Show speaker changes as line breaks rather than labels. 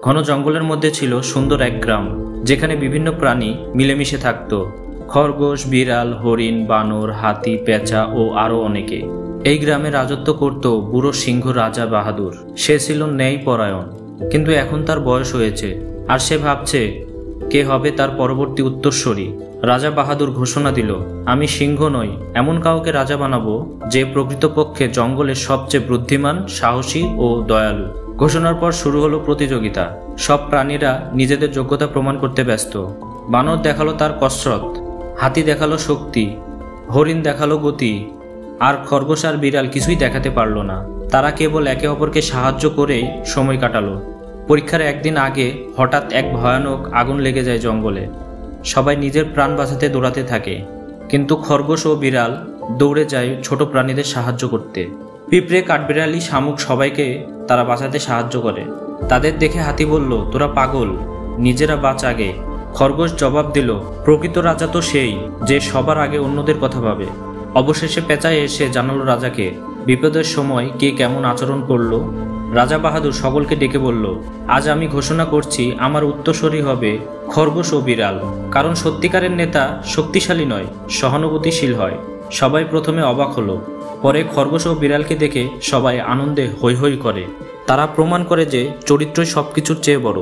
ঘন জঙ্গলের মধ্যে ছিল সুন্দর এক গ্রাম, যেখানে বিভিন্ন প্রাণী মিলেমিশে থাকত। খরগোশ, বিড়াল, হরিণ, বানর, হাতি, পেঁচা ও আরও অনেকে। এই গ্রামে রাজত্ব করত বুড়ো সিংহ রাজা বাহাদুর। সে ছিল ন্যায়পরায়ণ, কিন্তু এখন তার বয়স হয়েছে, আর সে ভাবছে কে হবে তার পরবর্তী উত্তরসূরি। রাজা বাহাদুর ঘোষণা দিল, আমি সিংহ নই, এমন কাউকে রাজা বানাবো যে প্রকৃতপক্ষে জঙ্গলের সবচেয়ে বুদ্ধিমান, সাহসী ও দয়ালু। ঘোষণার পর শুরু হলো প্রতিযোগিতা। সব প্রাণীরা নিজেদের যোগ্যতা প্রমাণ করতে ব্যস্ত। বানর দেখালো তার কসরত, হাতি দেখালো শক্তি, হরিণ দেখালো গতি, আর খরগোশ আর বিড়াল কিছুই দেখাতে পারল না। তারা কেবল একে অপরকে সাহায্য করেই সময় কাটালো। পরীক্ষার একদিন আগে হঠাৎ এক ভয়ানক আগুন লেগে যায় জঙ্গলে। সবাই নিজের প্রাণ বাঁচাতে দৌড়াতে থাকে, কিন্তু খরগোশ ও বিড়াল দৌড়ে যায় ছোট প্রাণীদের সাহায্য করতে। পিঁপড়ে, কাঠবিড়ালি, শামুক সবাইকে তারা বাঁচাতে সাহায্য করে। তাদের দেখে হাতি বলল, তোরা পাগল, নিজেরা বাঁচ আগে। খরগোশ জবাব দিল, প্রকৃত রাজা তো সেই যে সবার আগে অন্যদের কথা ভাবে। অবশেষে পেঁচায় এসে জানালো রাজাকে বিপদের সময় কে কেমন আচরণ করলো। রাজা বাহাদুর সকলকে ডেকে বলল, আজ আমি ঘোষণা করছি আমার উত্তরসূরি হবে খরগোশ ও বিড়াল। কারণ সত্যিকারের নেতা শক্তিশালী নয়, সহানুভূতিশীল হয়। সবাই প্রথমে অবাক হলো, পরে খরগোশ ও বিড়ালকে দেখে সবাই আনন্দে হৈ হৈ করে। তারা প্রমাণ করে যে চরিত্রই সবকিছুর চেয়ে বড়।